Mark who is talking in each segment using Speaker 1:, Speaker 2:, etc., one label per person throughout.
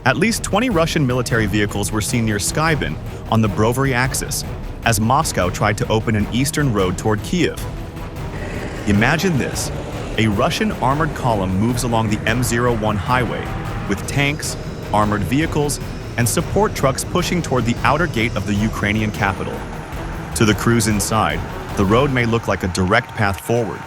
Speaker 1: At least 20 Russian military vehicles were seen near Skybin on the Brovary axis, as Moscow tried to open an eastern road toward Kyiv. Imagine this: a Russian armored column moves along the M01 highway, with tanks, armored vehicles, and support trucks pushing toward the outer gate of the Ukrainian capital. To the crews inside, the road may look like a direct path forward.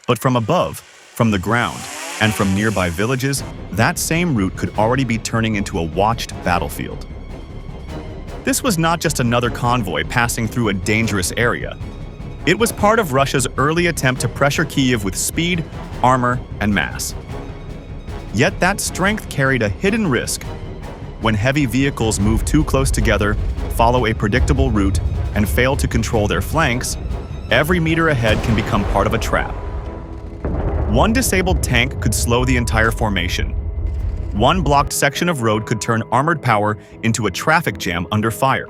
Speaker 1: But from above, from the ground, and from nearby villages, that same route could already be turning into a watched battlefield. This was not just another convoy passing through a dangerous area. It was part of Russia's early attempt to pressure Kyiv with speed, armor, and mass. Yet that strength carried a hidden risk. When heavy vehicles move too close together, follow a predictable route, and fail to control their flanks, every meter ahead can become part of a trap. One disabled tank could slow the entire formation. One blocked section of road could turn armored power into a traffic jam under fire.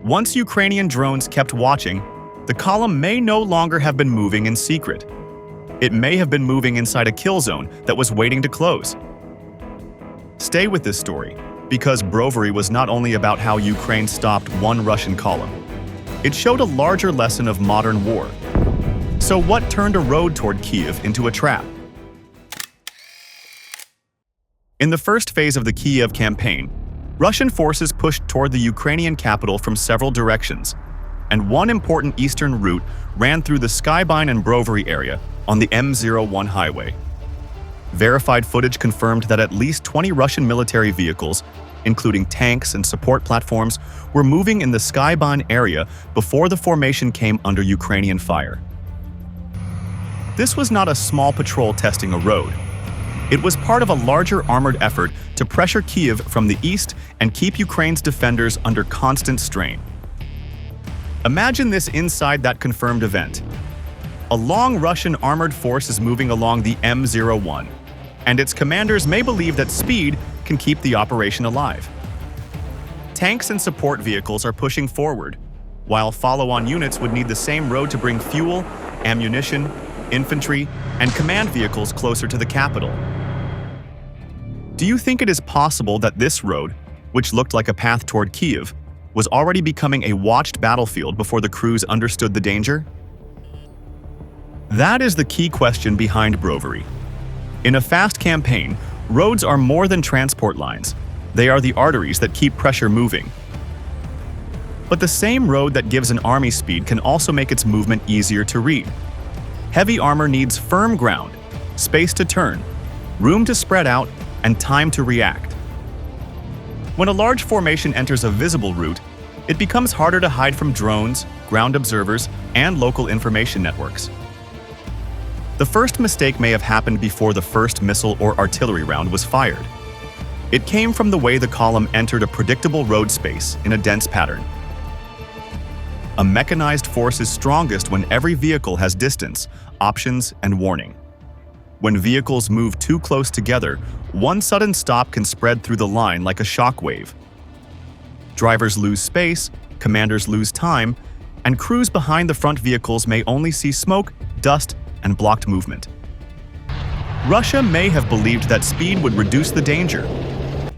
Speaker 1: Once Ukrainian drones kept watching, the column may no longer have been moving in secret. It may have been moving inside a kill zone that was waiting to close. Stay with this story, because Brovery was not only about how Ukraine stopped one Russian column. It showed a larger lesson of modern war. So what turned a road toward Kyiv into a trap? In the first phase of the Kyiv campaign, Russian forces pushed toward the Ukrainian capital from several directions, and one important eastern route ran through the Skybin and Brovary area on the M01 highway. Verified footage confirmed that at least 20 Russian military vehicles, including tanks and support platforms, were moving in the Skybin area before the formation came under Ukrainian fire. This was not a small patrol testing a road. It was part of a larger armored effort to pressure Kyiv from the east and keep Ukraine's defenders under constant strain. Imagine this inside that confirmed event. A long Russian armored force is moving along the M01, and its commanders may believe that speed can keep the operation alive. Tanks and support vehicles are pushing forward, while follow-on units would need the same road to bring fuel, ammunition, infantry, and command vehicles closer to the capital. Do you think it is possible that this road, which looked like a path toward Kyiv, was already becoming a watched battlefield before the crews understood the danger? That is the key question behind Brovery. In a fast campaign, roads are more than transport lines. They are the arteries that keep pressure moving. But the same road that gives an army speed can also make its movement easier to read. Heavy armor needs firm ground, space to turn, room to spread out, and time to react. When a large formation enters a visible route, it becomes harder to hide from drones, ground observers, and local information networks. The first mistake may have happened before the first missile or artillery round was fired. It came from the way the column entered a predictable road space in a dense pattern. A mechanized force is strongest when every vehicle has distance, options, and warning. When vehicles move too close together, one sudden stop can spread through the line like a shock wave. Drivers lose space, commanders lose time, and crews behind the front vehicles may only see smoke, dust, and blocked movement. Russia may have believed that speed would reduce the danger.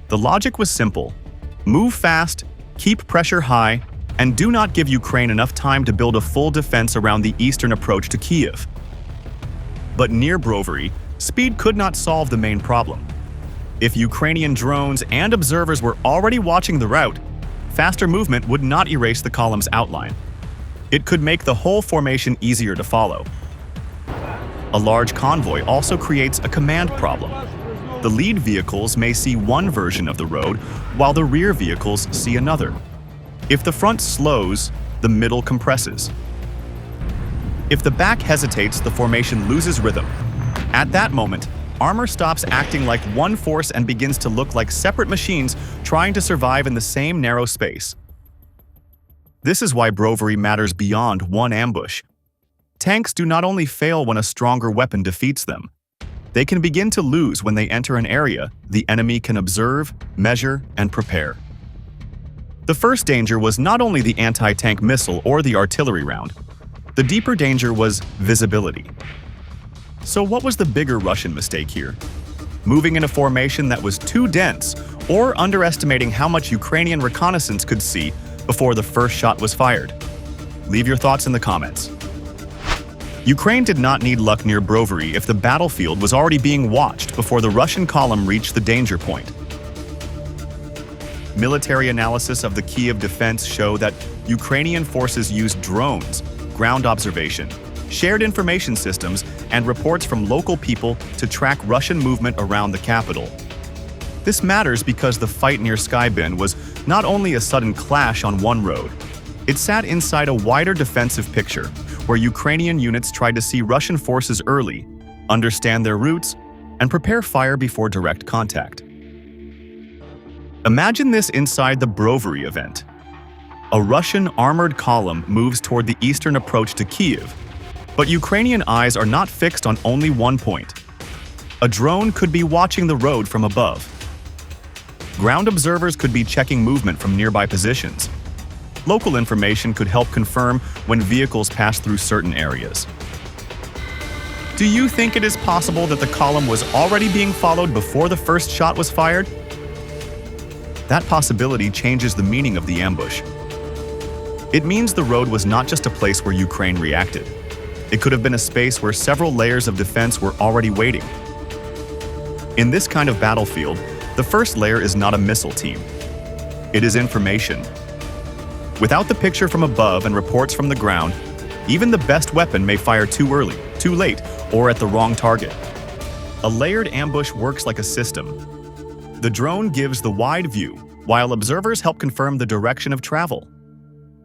Speaker 1: The logic was simple: move fast, keep pressure high, and do not give Ukraine enough time to build a full defense around the eastern approach to Kyiv. But near Brovary, speed could not solve the main problem. If Ukrainian drones and observers were already watching the route, faster movement would not erase the column's outline. It could make the whole formation easier to follow. A large convoy also creates a command problem. The lead vehicles may see one version of the road, while the rear vehicles see another. If the front slows, the middle compresses. If the back hesitates, the formation loses rhythm. At that moment, armor stops acting like one force and begins to look like separate machines trying to survive in the same narrow space. This is why Brovery matters beyond one ambush. Tanks do not only fail when a stronger weapon defeats them. They can begin to lose when they enter an area the enemy can observe, measure, and prepare. The first danger was not only the anti-tank missile or the artillery round. The deeper danger was visibility. So what was the bigger Russian mistake here? moving in a formation that was too dense or underestimating how much Ukrainian reconnaissance could see before the first shot was fired. Leave your thoughts in the comments. Ukraine did not need luck near Brovary if the battlefield was already being watched before the Russian column reached the danger point. Military analysis of the Kyiv defense show that Ukrainian forces used drones, ground observation, shared information systems, and reports from local people to track Russian movement around the capital. This matters because the fight near Skybin was not only a sudden clash on one road, it sat inside a wider defensive picture where Ukrainian units tried to see Russian forces early, understand their routes, and prepare fire before direct contact. Imagine this inside the Brovery event. A Russian armored column moves toward the eastern approach to Kyiv, but Ukrainian eyes are not fixed on only one point. A drone could be watching the road from above. Ground observers could be checking movement from nearby positions. Local information could help confirm when vehicles pass through certain areas. Do you think it is possible that the column was already being followed before the first shot was fired? That possibility changes the meaning of the ambush. It means the road was not just a place where Ukraine reacted. It could have been a space where several layers of defense were already waiting. In this kind of battlefield, the first layer is not a missile team. It is information. Without the picture from above and reports from the ground, even the best weapon may fire too early, too late, or at the wrong target. A layered ambush works like a system. The drone gives the wide view, while observers help confirm the direction of travel.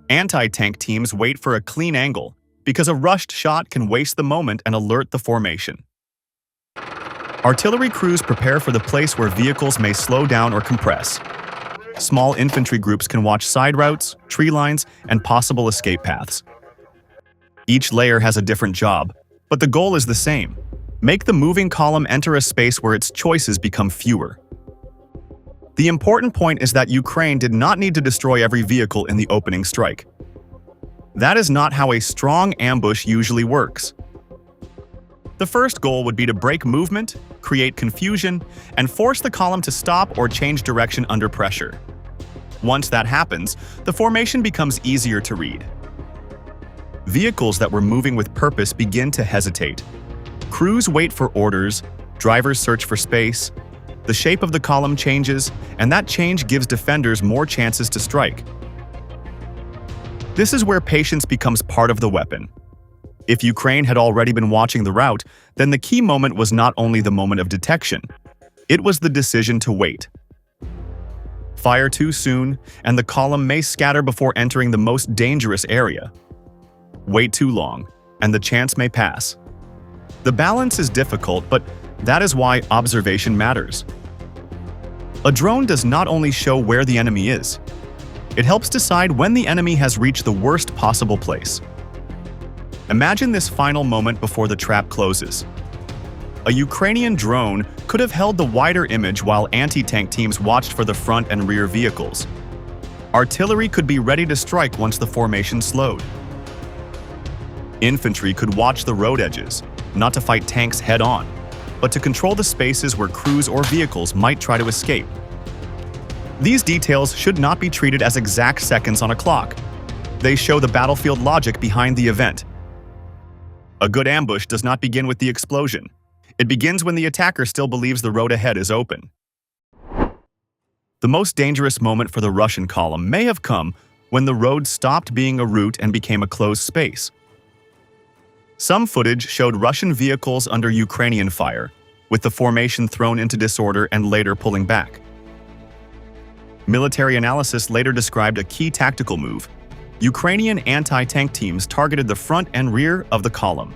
Speaker 1: Anti-tank teams wait for a clean angle, because a rushed shot can waste the moment and alert the formation. Artillery crews prepare for the place where vehicles may slow down or compress. Small infantry groups can watch side routes, tree lines, and possible escape paths. Each layer has a different job, but the goal is the same: make the moving column enter a space where its choices become fewer. The important point is that Ukraine did not need to destroy every vehicle in the opening strike. That is not how a strong ambush usually works. The first goal would be to break movement, create confusion, and force the column to stop or change direction under pressure. Once that happens, the formation becomes easier to read. Vehicles that were moving with purpose begin to hesitate. Crews wait for orders, drivers search for space, the shape of the column changes, and that change gives defenders more chances to strike. This is where patience becomes part of the weapon. If Ukraine had already been watching the route, then the key moment was not only the moment of detection, it was the decision to wait. Fire too soon, and the column may scatter before entering the most dangerous area. Wait too long, and the chance may pass. The balance is difficult, but that is why observation matters. A drone does not only show where the enemy is, it helps decide when the enemy has reached the worst possible place. Imagine this final moment before the trap closes. A Ukrainian drone could have held the wider image while anti-tank teams watched for the front and rear vehicles. Artillery could be ready to strike once the formation slowed. Infantry could watch the road edges, not to fight tanks head-on, but to control the spaces where crews or vehicles might try to escape. These details should not be treated as exact seconds on a clock. They show the battlefield logic behind the event. A good ambush does not begin with the explosion. It begins when the attacker still believes the road ahead is open. The most dangerous moment for the Russian column may have come when the road stopped being a route and became a closed space. Some footage showed Russian vehicles under Ukrainian fire, with the formation thrown into disorder and later pulling back. Military analysis later described a key tactical move. Ukrainian anti-tank teams targeted the front and rear of the column.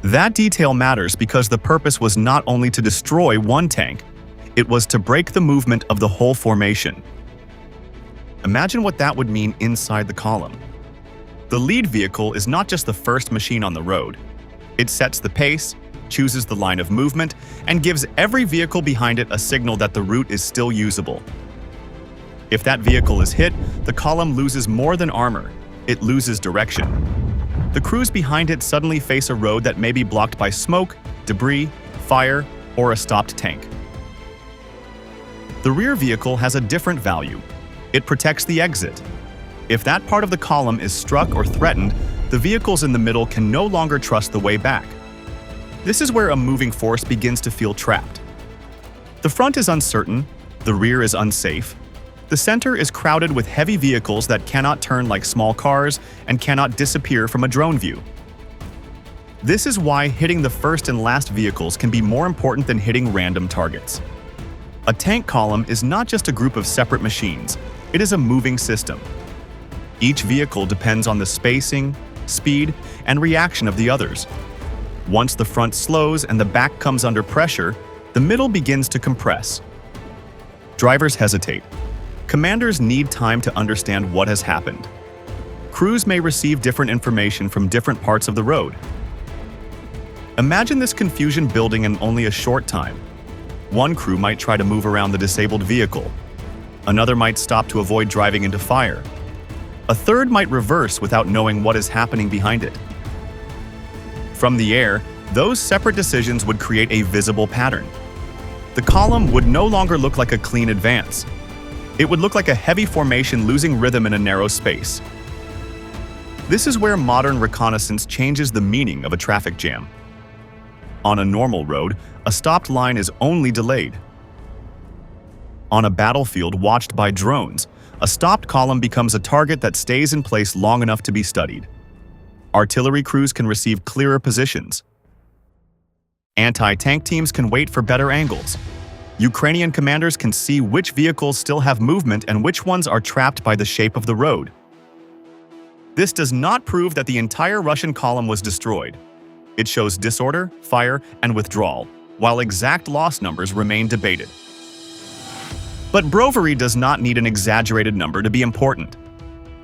Speaker 1: That detail matters because the purpose was not only to destroy one tank, it was to break the movement of the whole formation. Imagine what that would mean inside the column. The lead vehicle is not just the first machine on the road. It sets the pace, chooses the line of movement, and gives every vehicle behind it a signal that the route is still usable. If that vehicle is hit, the column loses more than armor. It loses direction. The crews behind it suddenly face a road that may be blocked by smoke, debris, fire, or a stopped tank. The rear vehicle has a different value. It protects the exit. If that part of the column is struck or threatened, the vehicles in the middle can no longer trust the way back. This is where a moving force begins to feel trapped. The front is uncertain, the rear is unsafe, the center is crowded with heavy vehicles that cannot turn like small cars and cannot disappear from a drone view. This is why hitting the first and last vehicles can be more important than hitting random targets. A tank column is not just a group of separate machines, it is a moving system. Each vehicle depends on the spacing, speed, and reaction of the others. Once the front slows and the back comes under pressure, the middle begins to compress. Drivers hesitate. Commanders need time to understand what has happened. Crews may receive different information from different parts of the road. Imagine this confusion building in only a short time. One crew might try to move around the disabled vehicle. Another might stop to avoid driving into fire. A third might reverse without knowing what is happening behind it. From the air, those separate decisions would create a visible pattern. The column would no longer look like a clean advance. It would look like a heavy formation losing rhythm in a narrow space. This is where modern reconnaissance changes the meaning of a traffic jam. On a normal road, a stopped line is only delayed. On a battlefield watched by drones, a stopped column becomes a target that stays in place long enough to be studied. Artillery crews can receive clearer positions. Anti-tank teams can wait for better angles. Ukrainian commanders can see which vehicles still have movement and which ones are trapped by the shape of the road. This does not prove that the entire Russian column was destroyed. It shows disorder, fire, and withdrawal, while exact loss numbers remain debated. But Brovery does not need an exaggerated number to be important.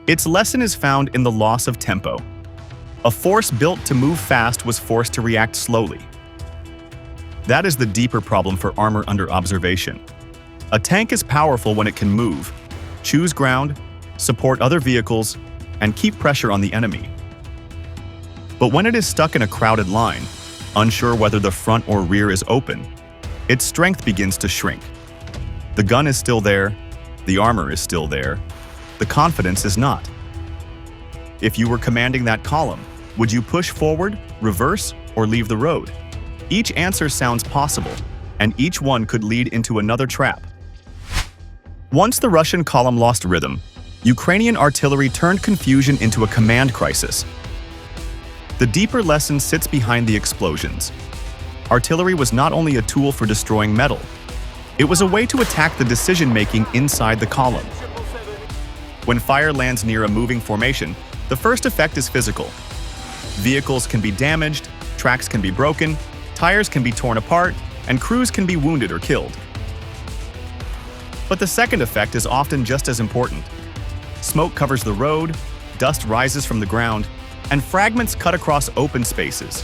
Speaker 1: Its lesson is found in the loss of tempo. A force built to move fast was forced to react slowly. That is the deeper problem for armor under observation. A tank is powerful when it can move, choose ground, support other vehicles, and keep pressure on the enemy. But when it is stuck in a crowded line, unsure whether the front or rear is open, its strength begins to shrink. The gun is still there, the armor is still there, the confidence is not. If you were commanding that column, would you push forward, reverse, or leave the road? Each answer sounds possible, and each one could lead into another trap. Once the Russian column lost rhythm, Ukrainian artillery turned confusion into a command crisis. The deeper lesson sits behind the explosions. Artillery was not only a tool for destroying metal, it was a way to attack the decision-making inside the column. When fire lands near a moving formation, the first effect is physical. Vehicles can be damaged, tracks can be broken, tires can be torn apart, and crews can be wounded or killed. But the second effect is often just as important. Smoke covers the road, dust rises from the ground, and fragments cut across open spaces.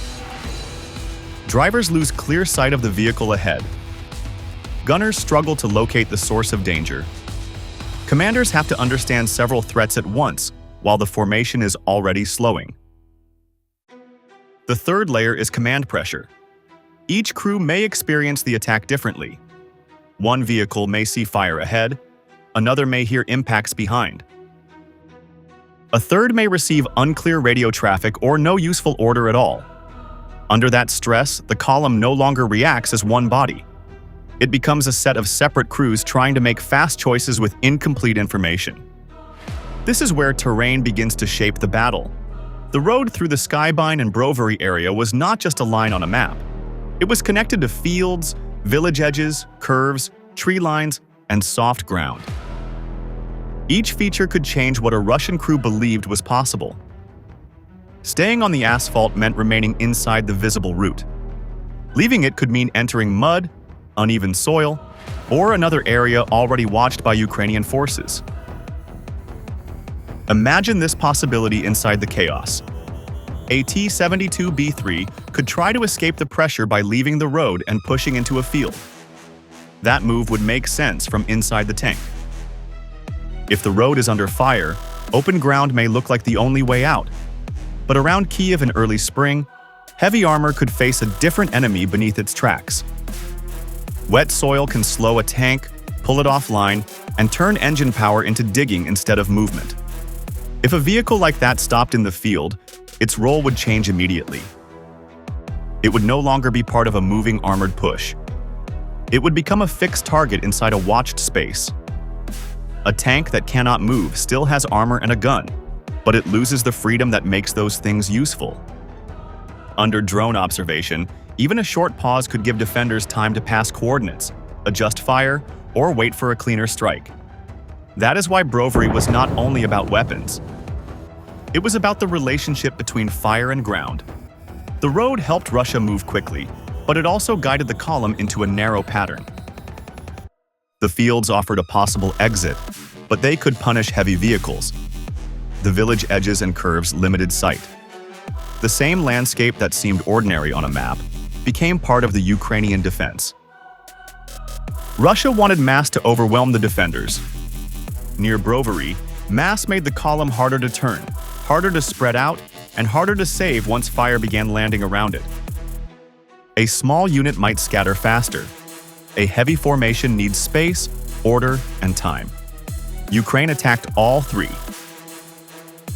Speaker 1: Drivers lose clear sight of the vehicle ahead. Gunners struggle to locate the source of danger. Commanders have to understand several threats at once, while the formation is already slowing. The third layer is command pressure. Each crew may experience the attack differently. One vehicle may see fire ahead, another may hear impacts behind. A third may receive unclear radio traffic or no useful order at all. Under that stress, the column no longer reacts as one body. It becomes a set of separate crews trying to make fast choices with incomplete information. This is where terrain begins to shape the battle. The road through the Skybyne and Brovery area was not just a line on a map. It was connected to fields, village edges, curves, tree lines, and soft ground. Each feature could change what a Russian crew believed was possible. Staying on the asphalt meant remaining inside the visible route. Leaving it could mean entering mud, uneven soil, or another area already watched by Ukrainian forces. Imagine this possibility inside the chaos. A T-72B3 could try to escape the pressure by leaving the road and pushing into a field. That move would make sense from inside the tank. If the road is under fire, open ground may look like the only way out. But around Kyiv in early spring, heavy armor could face a different enemy beneath its tracks. Wet soil can slow a tank, pull it offline, and turn engine power into digging instead of movement. If a vehicle like that stopped in the field, its role would change immediately. It would no longer be part of a moving armored push. It would become a fixed target inside a watched space. A tank that cannot move still has armor and a gun, but it loses the freedom that makes those things useful. Under drone observation, even a short pause could give defenders time to pass coordinates, adjust fire, or wait for a cleaner strike. That is why Brovery was not only about weapons. It was about the relationship between fire and ground. The road helped Russia move quickly, but it also guided the column into a narrow pattern. The fields offered a possible exit, but they could punish heavy vehicles. The village edges and curves limited sight. The same landscape that seemed ordinary on a map became part of the Ukrainian defense. Russia wanted mass to overwhelm the defenders. Near Brovary, mass made the column harder to turn, harder to spread out, and harder to save once fire began landing around it. A small unit might scatter faster. A heavy formation needs space, order, and time. Ukraine attacked all three.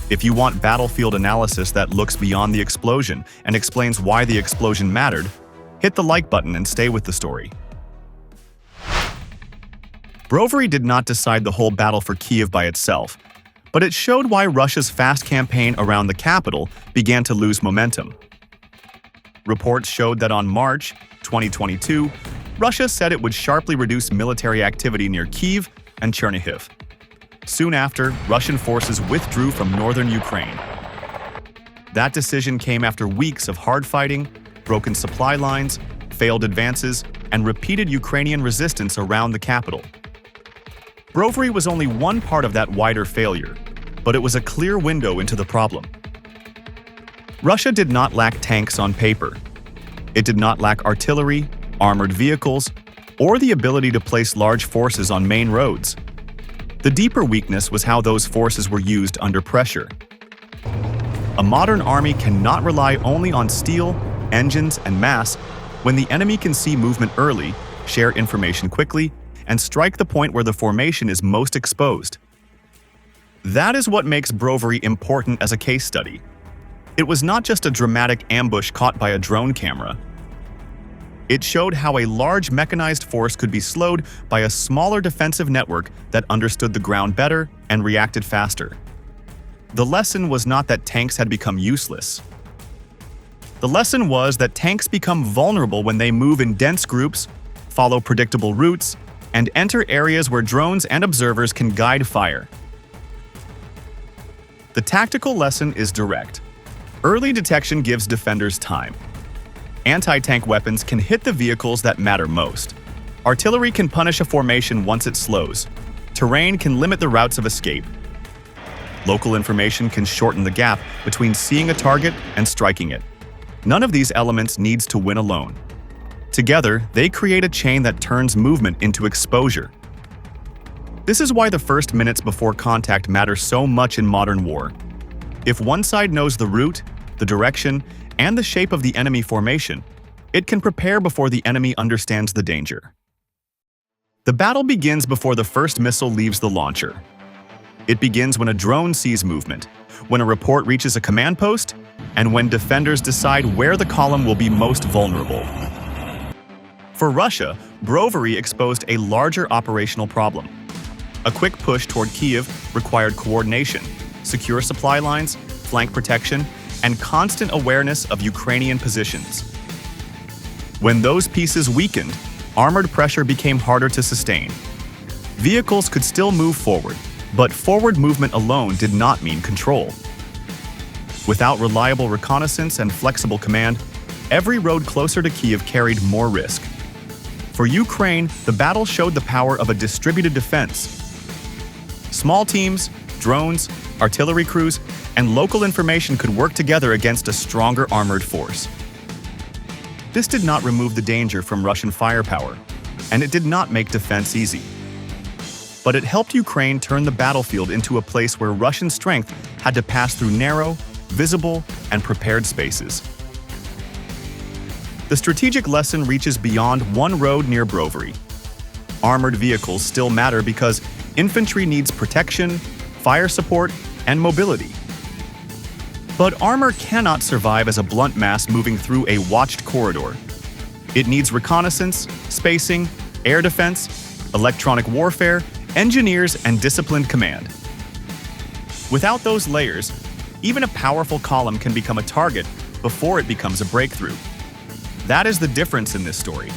Speaker 1: If you want battlefield analysis that looks beyond the explosion and explains why the explosion mattered, hit the like button and stay with the story. Brovery did not decide the whole battle for Kyiv by itself, but it showed why Russia's fast campaign around the capital began to lose momentum. Reports showed that on March 2022, Russia said it would sharply reduce military activity near Kyiv and Chernihiv. Soon after, Russian forces withdrew from northern Ukraine. That decision came after weeks of hard fighting, broken supply lines, failed advances, and repeated Ukrainian resistance around the capital. Brovery was only one part of that wider failure, but it was a clear window into the problem. Russia did not lack tanks on paper. It did not lack artillery, armored vehicles, or the ability to place large forces on main roads. The deeper weakness was how those forces were used under pressure. A modern army cannot rely only on steel, engines, and mass when the enemy can see movement early, share information quickly, and strike the point where the formation is most exposed. That is what makes Brovery important as a case study. It was not just a dramatic ambush caught by a drone camera. It showed how a large mechanized force could be slowed by a smaller defensive network that understood the ground better and reacted faster. The lesson was not that tanks had become useless. The lesson was that tanks become vulnerable when they move in dense groups, follow predictable routes, and enter areas where drones and observers can guide fire. The tactical lesson is direct. Early detection gives defenders time. Anti-tank weapons can hit the vehicles that matter most. Artillery can punish a formation once it slows. Terrain can limit the routes of escape. Local information can shorten the gap between seeing a target and striking it. None of these elements needs to win alone. Together, they create a chain that turns movement into exposure. This is why the first minutes before contact matter so much in modern war. If one side knows the route, the direction, and the shape of the enemy formation, it can prepare before the enemy understands the danger. The battle begins before the first missile leaves the launcher. It begins when a drone sees movement, when a report reaches a command post, and when defenders decide where the column will be most vulnerable. For Russia, Brovery exposed a larger operational problem. A quick push toward Kyiv required coordination, secure supply lines, flank protection, and constant awareness of Ukrainian positions. When those pieces weakened, armored pressure became harder to sustain. Vehicles could still move forward, but forward movement alone did not mean control. Without reliable reconnaissance and flexible command, every road closer to Kyiv carried more risk. For Ukraine, the battle showed the power of a distributed defense. Small teams, drones, artillery crews, and local information could work together against a stronger armored force. This did not remove the danger from Russian firepower, and it did not make defense easy. But it helped Ukraine turn the battlefield into a place where Russian strength had to pass through narrow, visible, and prepared spaces. The strategic lesson reaches beyond one road near Brovary. Armored vehicles still matter because infantry needs protection, fire support, and mobility. But armor cannot survive as a blunt mass moving through a watched corridor. It needs reconnaissance, spacing, air defense, electronic warfare, engineers, and disciplined command. Without those layers, even a powerful column can become a target before it becomes a breakthrough. That is the difference in this story.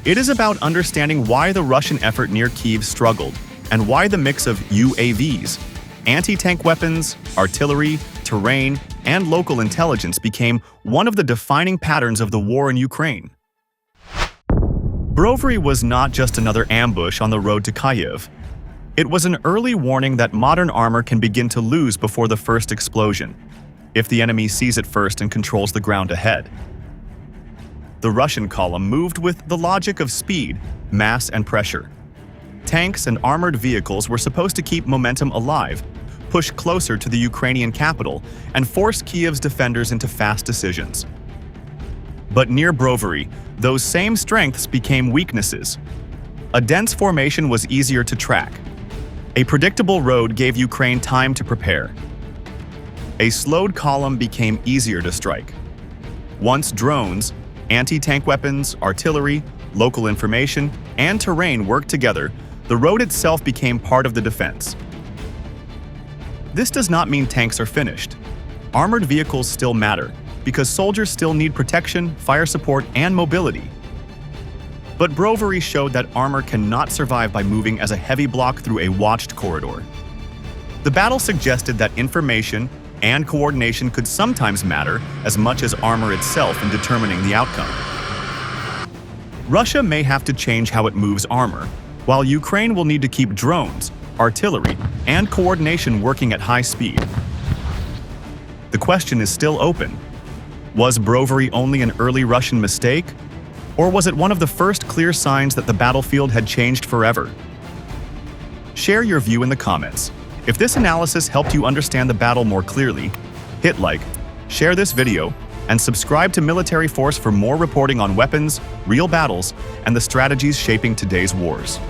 Speaker 1: It is about understanding why the Russian effort near Kyiv struggled and why the mix of UAVs, anti-tank weapons, artillery, terrain, and local intelligence became one of the defining patterns of the war in Ukraine. Brovery was not just another ambush on the road to Kyiv. It was an early warning that modern armor can begin to lose before the first explosion, if the enemy sees it first and controls the ground ahead. The Russian column moved with the logic of speed, mass, and pressure. Tanks and armored vehicles were supposed to keep momentum alive, push closer to the Ukrainian capital, and force Kyiv's defenders into fast decisions. But near Brovary, those same strengths became weaknesses. A dense formation was easier to track. A predictable road gave Ukraine time to prepare. A slowed column became easier to strike. Once drones, anti-tank weapons, artillery, local information, and terrain worked together, the road itself became part of the defense. This does not mean tanks are finished. Armored vehicles still matter, because soldiers still need protection, fire support, and mobility. But Brovery showed that armor cannot survive by moving as a heavy block through a watched corridor. The battle suggested that information and coordination could sometimes matter as much as armor itself in determining the outcome. Russia may have to change how it moves armor, while Ukraine will need to keep drones, artillery, and coordination working at high speed. The question is still open. Was Brovery only an early Russian mistake? Or was it one of the first clear signs that the battlefield had changed forever? Share your view in the comments. If this analysis helped you understand the battle more clearly, hit like, share this video, and subscribe to Military Force for more reporting on weapons, real battles, and the strategies shaping today's wars.